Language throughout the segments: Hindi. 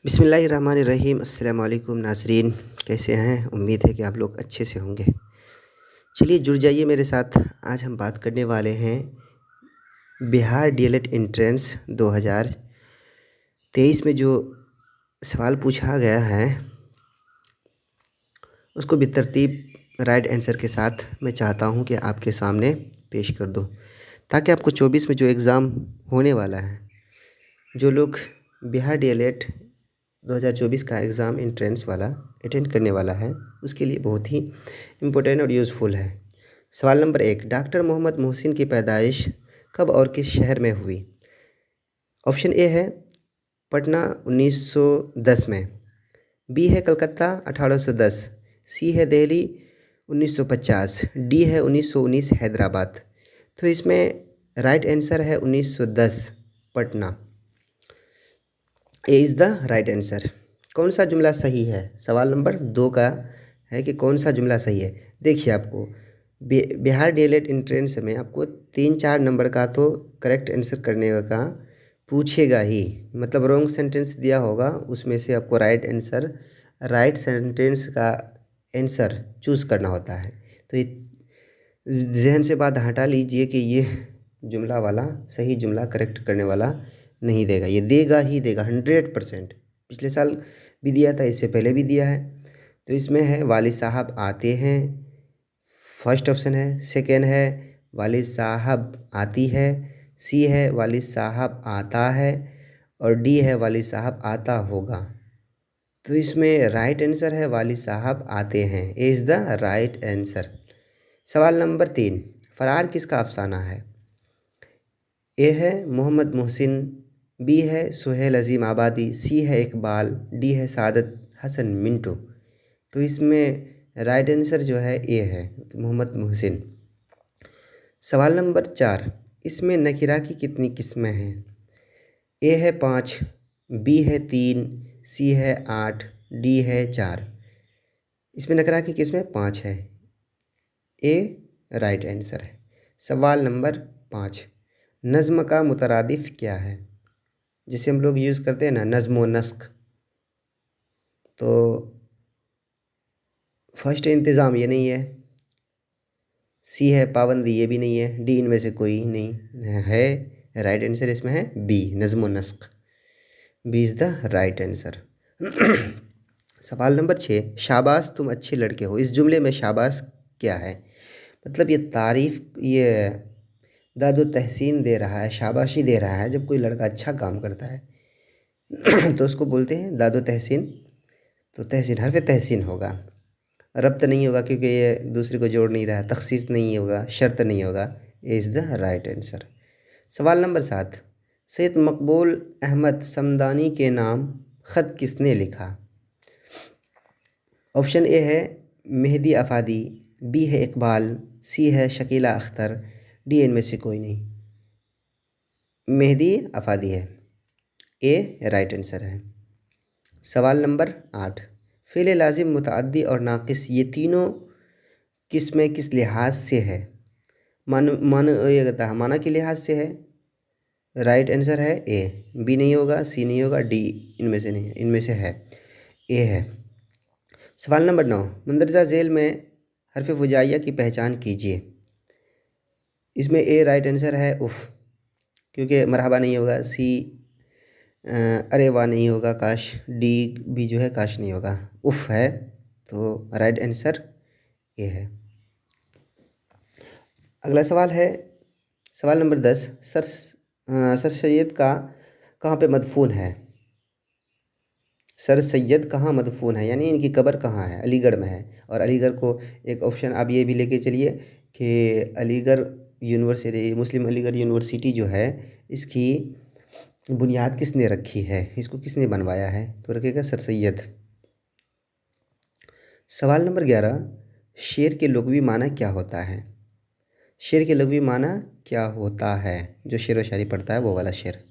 बिस्मिल्लाहिर्रहमानिर्रहीम। अस्सलाम वालेकुम नाज़रीन, कैसे हैं? उम्मीद है कि आप लोग अच्छे से होंगे। चलिए जुड़ जाइए मेरे साथ। आज हम बात करने वाले हैं बिहार डीएलएड एंट्रेंस 2023 में जो सवाल पूछा गया है उसको बेतरतीब राइट आंसर के साथ मैं चाहता हूं कि आपके सामने पेश कर दूं, ताकि आपको 24 में जो एग्ज़ाम होने वाला है, जो लोग बिहार डीएलएड 2024 का एग्ज़ाम एंट्रेंस वाला अटेंड करने वाला है, उसके लिए बहुत ही इम्पोर्टेंट और यूज़फुल है। सवाल नंबर 1, डॉक्टर मोहम्मद मोहसिन की पैदाइश कब और किस शहर में हुई? ऑप्शन ए है पटना 1910 में, बी है कलकत्ता 1810, सी है दिल्ली 1950, डी है 1919 हैदराबाद। तो इसमें राइट आंसर है 1910 पटना। ए इज़ द राइट आंसर। कौन सा जुमला सही है? सवाल नंबर 2 का है कि कौन सा जुमला सही है। देखिए, आपको बिहार डीएलएड एंट्रेंस में आपको 3-4 नंबर का तो करेक्ट आंसर करने का पूछेगा ही, मतलब रॉन्ग सेंटेंस दिया होगा, उसमें से आपको राइट सेंटेंस का आंसर चूज़ करना होता है। तो ये जहन से बात हटा लीजिए कि ये जुमला वाला सही जुमला करेक्ट करने वाला नहीं देगा, ये देगा ही देगा 100%। पिछले साल भी दिया था, इससे पहले भी दिया है। तो इसमें है वालिद साहब आते हैं, फर्स्ट ऑप्शन है। सेकेंड है वालिद साहब आती है, सी है वालिद साहब आता है, और डी है वालिद साहब आता होगा। तो इसमें राइट आंसर है वालिद साहब आते हैं। ए इज़ द राइट आंसर। सवाल नंबर 3, फरार किसका अफसाना है? ए है मोहम्मद मोहसिन, बी है सुहेल अजीम आबादी, सी है इकबाल, डी है सादत हसन मिंटो। तो इसमें राइट आंसर जो है ए है मोहम्मद मोहसिन। सवाल नंबर 4, इसमें नकीरा की कितनी किस्में हैं? ए है 5, बी है 3, सी है 8, डी है 4। इसमें नकीरा की किस्में 5 है। ए राइट आंसर है। सवाल नंबर 5, नज़्म का मुतरादिफ क्या है? जिसे हम लोग यूज़ करते हैं ना, नज़्म व नस्ख। तो फर्स्ट इंतज़ाम ये नहीं है, सी है पाबंदी ये भी नहीं है, डी इनमें से कोई नहीं है। राइट आंसर इसमें है बी, नज़्म व नस्ख। B is the right answer. सवाल नंबर 6, शाबाश तुम अच्छे लड़के हो। इस जुमले में शाबाश क्या है? मतलब ये तारीफ़, ये दादो तहसीन दे रहा है, शाबाशी दे रहा है जब कोई लड़का अच्छा काम करता है तो उसको बोलते हैं दादो तहसीन। तो तहसीन हरफ तहसीन होगा, रब्त नहीं होगा, क्योंकि ये दूसरे को जोड़ नहीं रहा है, तखसीस नहीं होगा, शर्त नहीं होगा। ए इज़ द राइट आंसर। सवाल नंबर 7, सैयद मकबूल अहमद समदानी के नाम ख़त किसने लिखा? ऑप्शन ए है मेहदी अफादी, बी है इकबाल, सी है शकीला अख्तर, डी इनमें से कोई नहीं। मेहदी अफादी है। ए राइट आंसर है। सवाल नंबर 8, फ़िल लाजिम मुतअद्दी और नाक़िस ये तीनों किस्में किस लिहाज से है? मानो ये कहता है माना के लिहाज से है। राइट आंसर है ए, बी नहीं होगा, सी नहीं होगा, डी इनमें से नहीं है, इनमें से है, ए है। सवाल नंबर 9, मंदरजा झेल में हरफ फुजाइया की पहचान कीजिए। इसमें ए राइट आंसर है उफ़, क्योंकि मरहबा नहीं होगा, सी अरे वाह नहीं होगा, काश, डी भी जो है काश नहीं होगा, उफ़ है। तो राइट आंसर ए है। अगला सवाल है सवाल नंबर 10, सर सैयद का कहाँ पे मदफून है? सर सैयद कहाँ मदफून है, यानी इनकी कब्र कहाँ है? अलीगढ़ में है। और अलीगढ़ को एक ऑप्शन आप ये भी लेके चलिए कि अलीगढ़ यूनिवर्सिटी, मुस्लिम अलीगढ़ यूनिवर्सिटी जो है, इसकी बुनियाद किसने रखी है, इसको किसने बनवाया है? तो रखेगा सर सैयद। सवाल नंबर 11, शेर के लुग़वी माना क्या होता है? शेर के लुग़वी माना क्या होता है? जो शेर व शायरी पढ़ता है वो वाला शेर।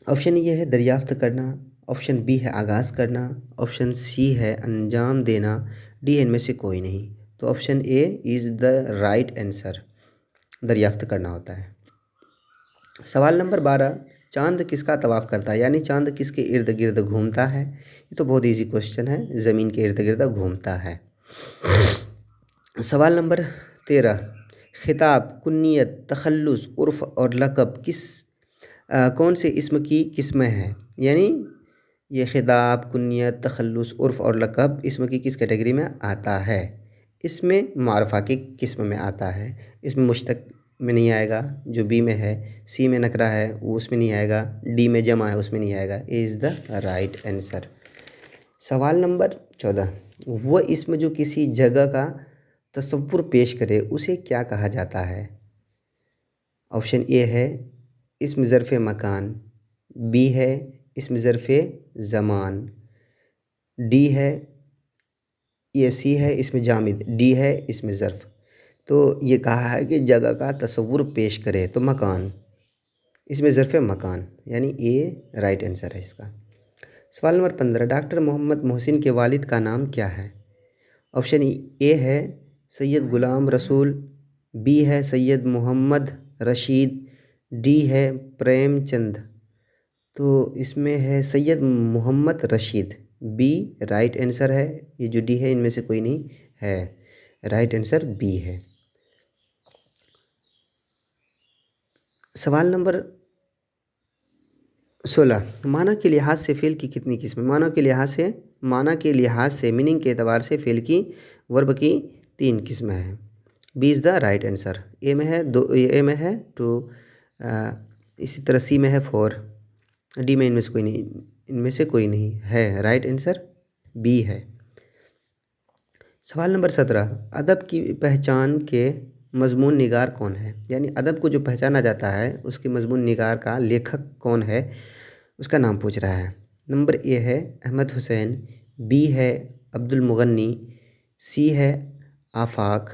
ऑप्शन ये है दरियाफ्त करना, ऑप्शन बी है आगाज़ करना, ऑप्शन सी है अंजाम देना, डी इनमें से कोई नहीं। तो option A is the right answer, दरियाफ्त करना होता है। सवाल नंबर 12, चांद किसका तवाफ़ करता है, यानी चांद किसके इर्द गिर्द घूमता है। ये तो बहुत इजी क्वेश्चन है, ज़मीन के इर्द गिर्द घूमता है। सवाल नंबर 13, खिताब, कुन्नियत, तखल्लुस, उर्फ़ और लक़ब कौन से इस्म की किस्में हैं। यानी ये खिताब, कुन्नियत, तखल्लुस, उर्फ़ और लक़ब इस्म की किस कैटेगरी में आता है। इसमें मारफ़ा की किस्म में आता है। इसमें मुश्तक़ में नहीं आएगा, जो बी में है। सी में नकरा है, वो उसमें नहीं आएगा। डी में जमा है, उसमें नहीं आएगा। ए इज़ द राइट आंसर। सवाल नंबर 14, वह इस्म जो किसी जगह का तसव्वुर पेश करे उसे क्या कहा जाता है। ऑप्शन ए है इस्म ज़र्फ़ मकान, बी है इस्म ज़र्फ़ ज़मान, डी है ये सी है इसमें जामिद, डी है इसमें ज़र्फ़। तो ये कहा है कि जगह का तसव्वुर पेश करे तो मकान, इसमें ज़र्फ़ मकान, यानी ए राइट आंसर है इसका। सवाल नंबर 15, डॉक्टर मोहम्मद मोहसिन के वालिद का नाम क्या है। ऑप्शन ए है सैयद ग़ुलाम रसूल, बी है सैयद मोहम्मद रशीद, डी है प्रेमचंद। तो इसमें है Syed Mohammad Rashid, B right answer है। ये जो डी है इनमें से कोई नहीं है, राइट आंसर बी है। सवाल नंबर 16, माना के लिहाज से फ़ेल की कितनी किस्में। माना के लिहाज से मीनिंग के एतबार से फ़ेल की वर्ब की 3 किस्में हैं। B is the right answer. A में है 2, ए में है 2, इसी तरह सी में है 4, डी में इनमें से कोई नहीं है, राइट आंसर बी है। सवाल नंबर 17, अदब की पहचान के मजमून निगार कौन है। यानी अदब को जो पहचाना जाता है उसके मजमून निगार का लेखक कौन है, उसका नाम पूछ रहा है। नंबर ए है अहमद हुसैन, बी है अब्दुल मुगन्नी, सी है आफाक,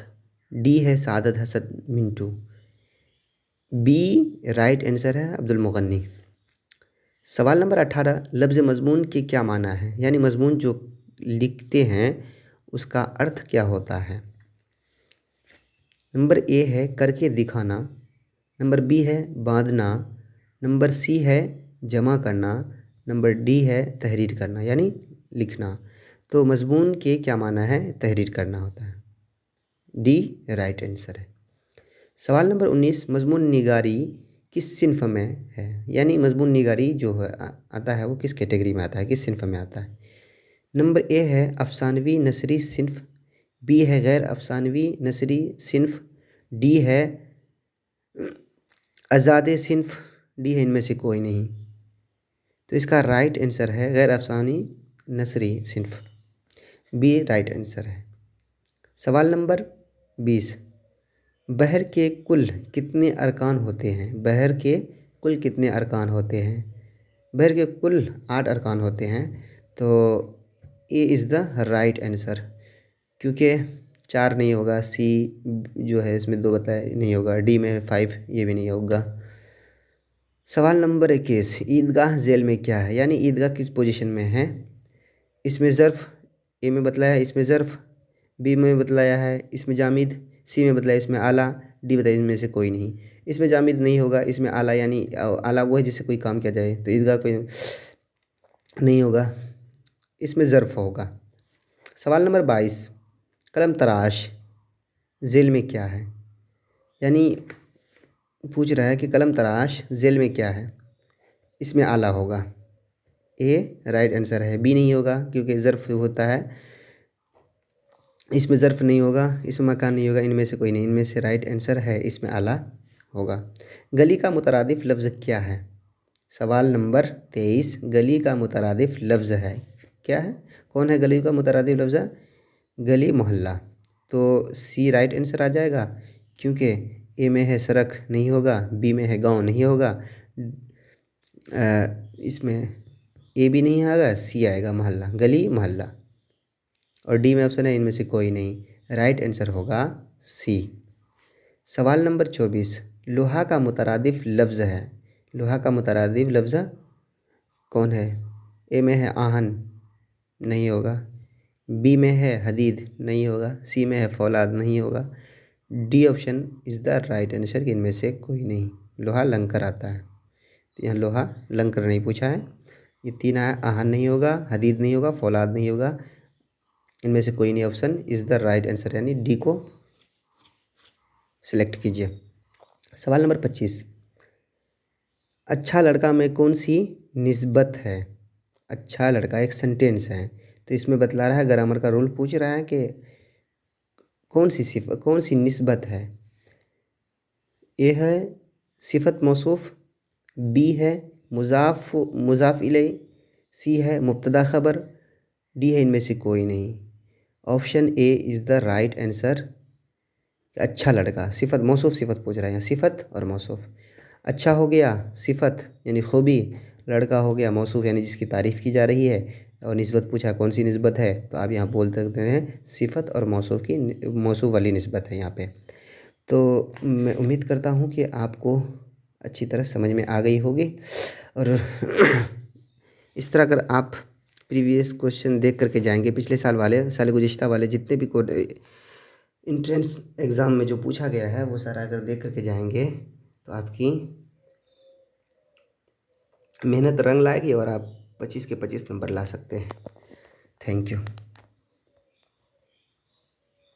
डी है Saadat Hasan Manto. B right answer है अब्दुल मुगन्नी। सवाल नंबर 18, लफ्ज़ मजमून के क्या माना है। यानी मजमून जो लिखते हैं उसका अर्थ क्या होता है। नंबर ए है करके दिखाना, नंबर बी है बांधना, नंबर सी है जमा करना, नंबर डी है तहरीर करना, यानी लिखना। तो मजमून के क्या माना है, तहरीर करना होता है, डी राइट आंसर है। सवाल नंबर 19, मजमून निगारी किस सिन्फ में है। यानी मजमून निगारी जो है आता है वो किस कैटेगरी में आता है, किस सिन्फ में आता है। नंबर ए है अफसानवी नसरी सिन्फ, बी है गैर अफसानवी नसरी सिन्फ, डी है आज़ाद सिन्फ, डी है इनमें से कोई नहीं। तो इसका राइट आंसर है गैर अफसानी नसरी सिन्फ, बी राइट आंसर है। सवाल नंबर 20, बहर के कुल कितने अरकान होते हैं। बहर के कुल कितने अरकान होते हैं। बहर के कुल 8 अरकान होते हैं। तो ए इज़ द राइट आंसर, क्योंकि 4 नहीं होगा, सी जो है इसमें 2 बताया नहीं होगा, डी में 5 ये भी नहीं होगा। सवाल नंबर 21, ईदगाह झेल में क्या है। यानी ईदगाह किस पोजीशन में है। इसमें ज़र्फ़, ए में बतलाया है इसमें ज़र्फ़, बी में बतलाया है इसमें जामिद, सी में बतलाया इसमें आला, डी बताया इनमें से कोई नहीं। इसमें जामिद नहीं होगा, इसमें आला, यानी आला वो है जिससे कोई काम किया जाए, तो ईदगाह कोई नहीं होगा, इसमें ज़र्फ़ होगा। सवाल नंबर 22, कलम तराश झेल में क्या है। यानी पूछ रहा है कि कलम तराश झेल में क्या है, इसमें आला होगा, ए राइट आंसर है। बी नहीं होगा क्योंकि ज़र्फ़ होता है, इसमें ज़र्फ़ नहीं होगा, इसमें मकान नहीं होगा, इनमें से कोई नहीं, इनमें से राइट आंसर है इसमें आला होगा। गली का मुतरादिफ लफ्ज़ क्या है। सवाल नंबर 23, गली का मुतरादिफ लफ्ज़ है क्या है, कौन है गली का मुतरादिफ लफ्ज़। गली मोहल्ला, तो सी राइट आंसर आ जाएगा, क्योंकि ए में है सड़क नहीं होगा, बी में है गांव नहीं होगा, इसमें ए भी नहीं आएगा, सी आएगा मोहल्ला, गली मोहल्ला, और डी में ऑप्शन है इनमें से कोई नहीं, राइट आंसर होगा सी। सवाल नंबर 24, लोहा का मुतरादिफ लफ्ज़ है। लोहा का मुतरादिफ लफ्ज़ कौन है। ए में है आहन नहीं होगा, बी में है हदीद नहीं होगा, सी में है फौलाद नहीं होगा, D option is the right answer कि इनमें से कोई नहीं, लोहा लंकर आता है। तो यहाँ लोहा लंकर नहीं पूछा है। ये 3 आया, आहन नहीं होगा, हदीद नहीं होगा, फौलाद नहीं होगा, इनमें से कोई नहीं option is the right answer, यानी डी को सिलेक्ट कीजिए। सवाल नंबर 25, अच्छा लड़का में कौन सी निस्बत है? अच्छा लड़का एक सेंटेंस है, तो इसमें बतला रहा है, ग्रामर का रूल पूछ रहा है कि कौन सी निस्बत है। ए है सिफत मौसूफ, बी है मुजाफ इलैह, सी है मुब्तदा ख़बर, डी है इनमें से कोई नहीं। Option A is the right answer. अच्छा लड़का सिफत मौसूफ सिफत पूछ रहा है यहाँ, सिफत और मौसूफ। अच्छा हो गया सिफत यानी खूबी, लड़का हो गया मौसूफ यानी जिसकी तारीफ़ की जा रही है, और निस्बत पूछा कौन सी निस्बत है, तो आप यहाँ बोल सकते हैं सिफत और मौसूफ की मौसूफ वाली निस्बत है यहाँ पे। तो मैं उम्मीद करता हूँ कि आपको अच्छी तरह समझ में आ गई होगी, और इस तरह अगर आप प्रीवियस क्वेश्चन देख करके जाएंगे, पिछले साल गुज़िश्ता वाले जितने भी इंट्रेंस एग्ज़ाम में जो पूछा गया है वो सारा अगर देख करके जाएंगे तो आपकी मेहनत रंग लाएगी और आप 25 के 25 नंबर ला सकते हैं। Thank you.